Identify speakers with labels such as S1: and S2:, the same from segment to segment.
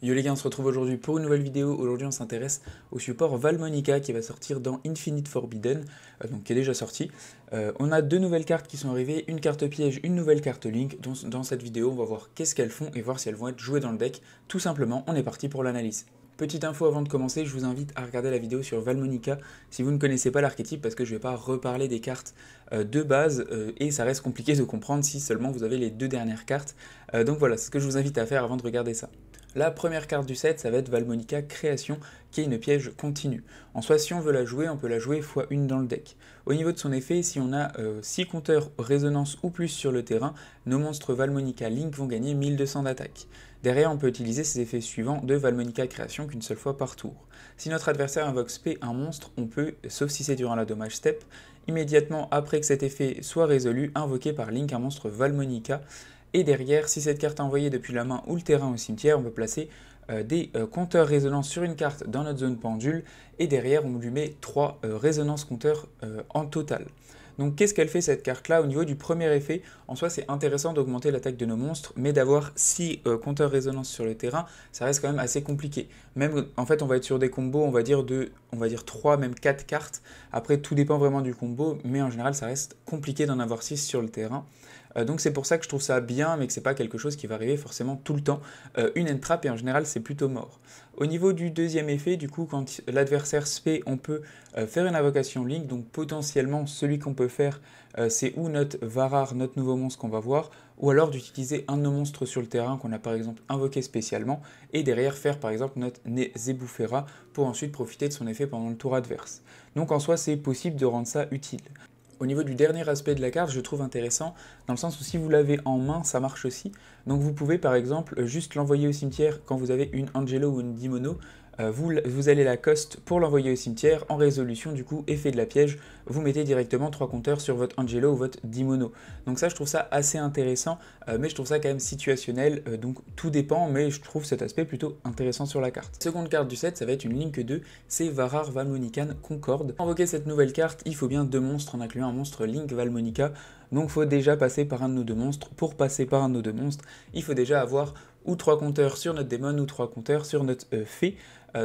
S1: Yo les gars, on se retrouve aujourd'hui pour une nouvelle vidéo. Aujourd'hui on s'intéresse au support Valmonica qui va sortir dans Infinite Forbidden, donc qui est déjà sorti. On a deux nouvelles cartes qui sont arrivées, une carte piège, une nouvelle carte Link. Dans cette vidéo on va voir qu'est-ce qu'elles font et voir si elles vont être jouées dans le deck. Tout simplement, on est parti pour l'analyse. Petite info avant de commencer, je vous invite à regarder la vidéo sur Valmonica si vous ne connaissez pas l'archétype parce que je ne vais pas reparler des cartes de base et ça reste compliqué de comprendre si seulement vous avez les deux dernières cartes. Donc voilà, c'est ce que je vous invite à faire avant de regarder ça. La première carte du set, ça va être Valmonica Création, qui est une piège continue. En soi, si on veut la jouer, on peut la jouer x1 dans le deck. Au niveau de son effet, si on a 6 compteurs résonance ou plus sur le terrain, nos monstres Valmonica Link vont gagner 1200 d'attaque. Derrière, on peut utiliser ces effets suivants de Valmonica Création qu'une seule fois par tour. Si notre adversaire invoque spé un monstre, on peut, sauf si c'est durant la dommage step, immédiatement après que cet effet soit résolu, invoquer par Link un monstre Valmonica. Et derrière, si cette carte est envoyée depuis la main ou le terrain au cimetière, on peut placer des compteurs résonance sur une carte dans notre zone pendule. Et derrière, on lui met 3 résonances compteurs en total. Donc qu'est-ce qu'elle fait cette carte-là? Au niveau du premier effet, en soi c'est intéressant d'augmenter l'attaque de nos monstres, mais d'avoir 6 compteurs résonance sur le terrain, ça reste quand même assez compliqué. Même en fait on va être sur des combos, on va dire 3, même 4 cartes. Après tout dépend vraiment du combo, mais en général ça reste compliqué d'en avoir 6 sur le terrain. Donc c'est pour ça que je trouve ça bien, mais que c'est pas quelque chose qui va arriver forcément tout le temps. Une end trap et en général c'est plutôt mort. Au niveau du deuxième effet, du coup quand l'adversaire spé, on peut faire une invocation Link, donc potentiellement celui qu'on peut faire c'est ou notre Varar, notre nouveau monstre qu'on va voir, ou alors d'utiliser un de nos monstres sur le terrain qu'on a par exemple invoqué spécialement, et derrière faire par exemple notre Zebufera pour ensuite profiter de son effet pendant le tour adverse. Donc en soi c'est possible de rendre ça utile. Au niveau du dernier aspect de la carte, je trouve intéressant, dans le sens où si vous l'avez en main, ça marche aussi. Donc vous pouvez par exemple juste l'envoyer au cimetière quand vous avez une Angelo ou une Dimono. Vous allez la cost pour l'envoyer au cimetière, en résolution du coup, effet de la piège, vous mettez directement 3 compteurs sur votre Angelo ou votre Dimono. Donc ça je trouve ça assez intéressant, mais je trouve ça quand même situationnel, donc tout dépend, mais je trouve cet aspect plutôt intéressant sur la carte. Seconde carte du set, ça va être une Link 2, c'est Varar Valmonican Concorde. Pour invoquer cette nouvelle carte, il faut bien 2 monstres en incluant un monstre Link Valmonica, donc il faut déjà passer par un de nos 2 monstres. Pour passer par un de nos 2 monstres, il faut déjà avoir ou 3 compteurs sur notre démon ou 3 compteurs sur notre fée.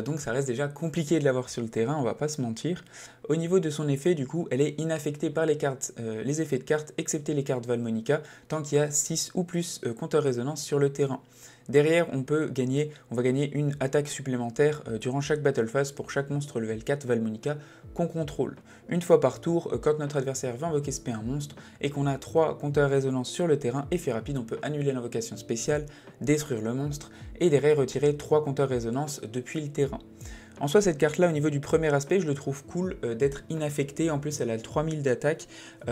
S1: Donc ça reste déjà compliqué de l'avoir sur le terrain, on va pas se mentir. Au niveau de son effet, du coup, elle est inaffectée par les cartes, les effets de cartes, excepté les cartes Valmonica, tant qu'il y a 6 ou plus compteurs résonance sur le terrain. Derrière, on va gagner une attaque supplémentaire durant chaque battle phase pour chaque monstre level 4 Valmonica qu'on contrôle. Une fois par tour, quand notre adversaire va invoquer spé un monstre et qu'on a 3 compteurs résonance sur le terrain, effet rapide, on peut annuler l'invocation spéciale, détruire le monstre et derrière retirer 3 compteurs résonance depuis le terrain. En soi, cette carte-là, au niveau du premier aspect, je le trouve cool d'être inaffectée. En plus, elle a 3000 d'attaque,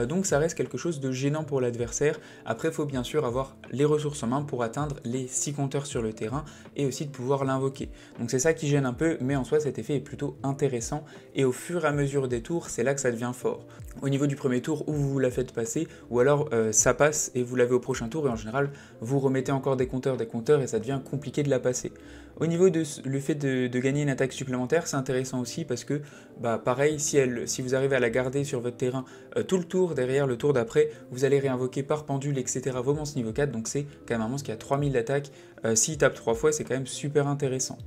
S1: donc ça reste quelque chose de gênant pour l'adversaire. Après, il faut bien sûr avoir les ressources en main pour atteindre les 6 compteurs sur le terrain et aussi de pouvoir l'invoquer. Donc c'est ça qui gêne un peu, mais en soi, cet effet est plutôt intéressant. Et au fur et à mesure des tours, c'est là que ça devient fort. Au niveau du premier tour, où vous la faites passer, ou alors ça passe et vous l'avez au prochain tour, et en général, vous remettez encore des compteurs, et ça devient compliqué de la passer. Au niveau de le fait de gagner une attaque supplémentaire, c'est intéressant aussi parce que, pareil, si vous arrivez à la garder sur votre terrain tout le tour, derrière le tour d'après, vous allez réinvoquer par pendule, etc. vos monstres niveau 4, donc c'est quand même un monstre qui a 3000 d'attaque. S'il tape 3 fois, c'est quand même super intéressant.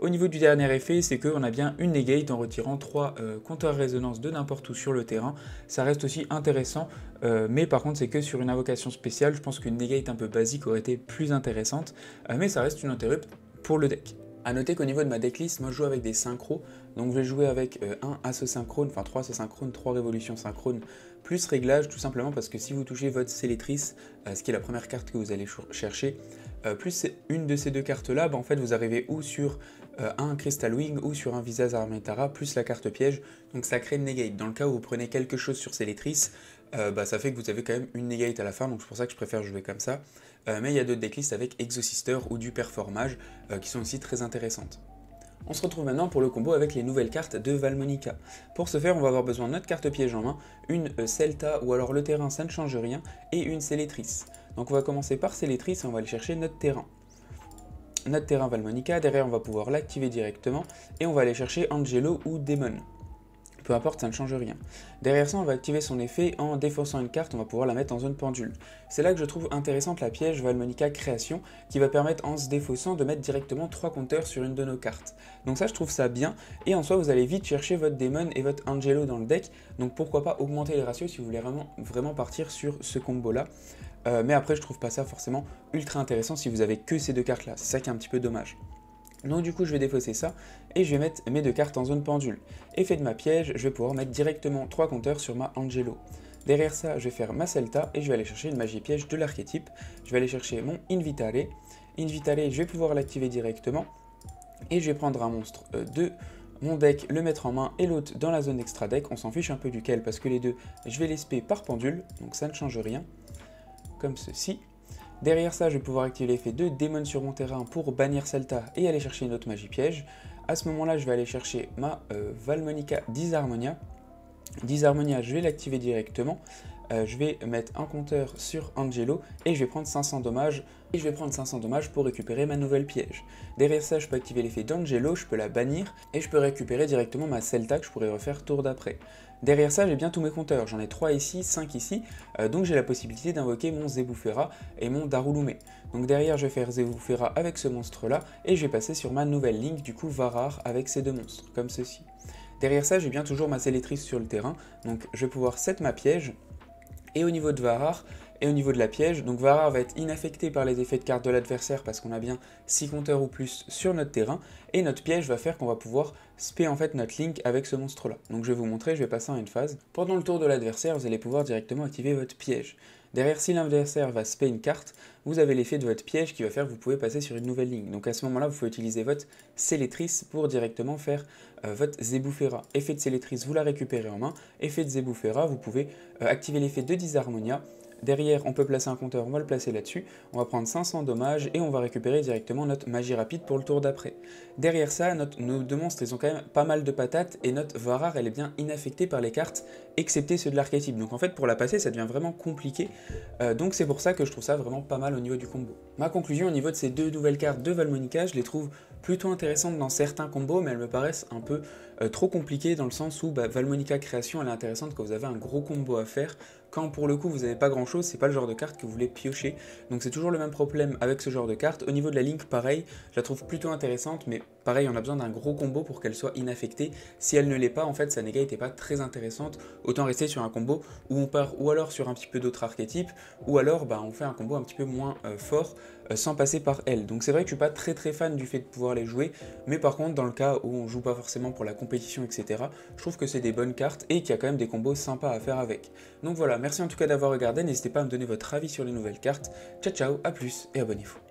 S1: Au niveau du dernier effet, c'est qu'on a bien une negate en retirant 3 compteurs résonance de n'importe où sur le terrain. Ça reste aussi intéressant, mais par contre c'est que sur une invocation spéciale. Je pense qu'une negate un peu basique aurait été plus intéressante, mais ça reste une interrupt pour le deck. A noter qu'au niveau de ma decklist, moi je joue avec des synchros, donc je vais jouer avec un asso synchrone, enfin 3 asso synchrones, 3 révolutions synchrones, plus réglage, tout simplement parce que si vous touchez votre Célétrice, ce qui est la première carte que vous allez chercher, plus une de ces deux cartes-là, en fait vous arrivez ou sur un Crystal Wing ou sur un Visas Armentara, plus la carte piège, donc ça crée une negate. Dans le cas où vous prenez quelque chose sur Célétrice, ça fait que vous avez quand même une negate à la fin, donc c'est pour ça que je préfère jouer comme ça. Mais il y a d'autres decklists avec Exosister ou du Performage qui sont aussi très intéressantes. On se retrouve maintenant pour le combo avec les nouvelles cartes de Valmonica. Pour ce faire, on va avoir besoin de notre carte piège en main, une Celta ou alors le terrain ça ne change rien, et une Célétrice. Donc on va commencer par Célétrice et on va aller chercher notre terrain. Notre terrain Valmonica, derrière on va pouvoir l'activer directement, et on va aller chercher Angelo ou Demon. peu importe, ça ne change rien. Derrière ça, on va activer son effet en défaussant une carte, on va pouvoir la mettre en zone pendule. C'est là que je trouve intéressante la piège Valmonica Création, qui va permettre en se défaussant de mettre directement 3 compteurs sur une de nos cartes. Donc ça, je trouve ça bien, et en soi, vous allez vite chercher votre Daemon et votre Angelo dans le deck, donc pourquoi pas augmenter les ratios si vous voulez vraiment partir sur ce combo-là. Mais après, je trouve pas ça forcément ultra intéressant si vous avez que ces 2 cartes-là, c'est ça qui est un petit peu dommage. Donc du coup je vais défausser ça et je vais mettre mes 2 cartes en zone pendule. Effet de ma piège, je vais pouvoir mettre directement 3 compteurs sur ma Angelo. Derrière ça, je vais faire ma Celta et je vais aller chercher une magie piège de l'archétype. Je vais aller chercher mon Invitare. Invitare, je vais pouvoir l'activer directement et je vais prendre un monstre de mon deck, le mettre en main et l'autre dans la zone extra deck. On s'en fiche un peu duquel parce que les deux, je vais les spé par pendule, donc ça ne change rien, comme ceci. Derrière ça, je vais pouvoir activer l'effet de Daemon sur mon terrain pour bannir Celta et aller chercher une autre magie piège. À ce moment-là, je vais aller chercher ma Valmonica Disharmonia. Disharmonia, je vais l'activer directement. Je vais mettre un compteur sur Angelo et je vais prendre 500 dommages. Et je vais prendre 500 dommages pour récupérer ma nouvelle piège. Derrière ça, je peux activer l'effet d'Angelo, je peux la bannir et je peux récupérer directement ma Celta que je pourrais refaire tour d'après. Derrière ça, j'ai bien tous mes compteurs, j'en ai 3 ici, 5 ici, donc j'ai la possibilité d'invoquer mon Zebufera et mon Darulume. Donc derrière, je vais faire Zebufera avec ce monstre-là et je vais passer sur ma nouvelle ligne, du coup Varar avec ces 2 monstres, comme ceci. Derrière ça, j'ai bien toujours ma Célétrice sur le terrain, donc je vais pouvoir set ma piège. Et au niveau de Varar, et au niveau de la piège, donc Varar va être inaffecté par les effets de carte de l'adversaire parce qu'on a bien 6 compteurs ou plus sur notre terrain, et notre piège va faire qu'on va pouvoir spé en fait notre link avec ce monstre là. Donc je vais vous montrer, je vais passer en une phase. Pendant le tour de l'adversaire, vous allez pouvoir directement activer votre piège. Derrière, si l'adversaire va spé une carte, vous avez l'effet de votre piège qui va faire que vous pouvez passer sur une nouvelle ligne. Donc à ce moment-là, vous pouvez utiliser votre Célétrice pour directement faire votre Zebufera. Effet de Célétrice, vous la récupérez en main. Effet de Zebufera, vous pouvez activer l'effet de Disharmonia. Derrière, on peut placer un compteur, on va le placer là-dessus. On va prendre 500 dommages et on va récupérer directement notre magie rapide pour le tour d'après. Derrière ça, nos 2 monstres, ils ont quand même pas mal de patates et notre Varar, elle est bien inaffectée par les cartes, excepté ceux de l'archétype. Donc en fait, pour la passer, ça devient vraiment compliqué. Donc c'est pour ça que je trouve ça vraiment pas mal au niveau du combo. Ma conclusion au niveau de ces 2 nouvelles cartes de Valmonica, je les trouve plutôt intéressantes dans certains combos, mais elles me paraissent un peu trop compliquées dans le sens où Valmonica Création, elle est intéressante quand vous avez un gros combo à faire. Quand pour le coup vous n'avez pas grand chose, c'est pas le genre de carte que vous voulez piocher. Donc c'est toujours le même problème avec ce genre de carte. Au niveau de la Link, pareil, je la trouve plutôt intéressante, mais pareil, on a besoin d'un gros combo pour qu'elle soit inaffectée. Si elle ne l'est pas, en fait, sa néga n'était pas très intéressante. Autant rester sur un combo où on part ou alors sur un petit peu d'autres archétypes, ou alors on fait un combo un petit peu moins fort sans passer par elle. Donc c'est vrai que je suis pas très fan du fait de pouvoir les jouer, mais par contre dans le cas où on joue pas forcément pour la compétition, etc., je trouve que c'est des bonnes cartes et qu'il y a quand même des combos sympas à faire avec. Donc voilà, merci en tout cas d'avoir regardé, n'hésitez pas à me donner votre avis sur les nouvelles cartes. Ciao ciao, à plus et abonnez-vous.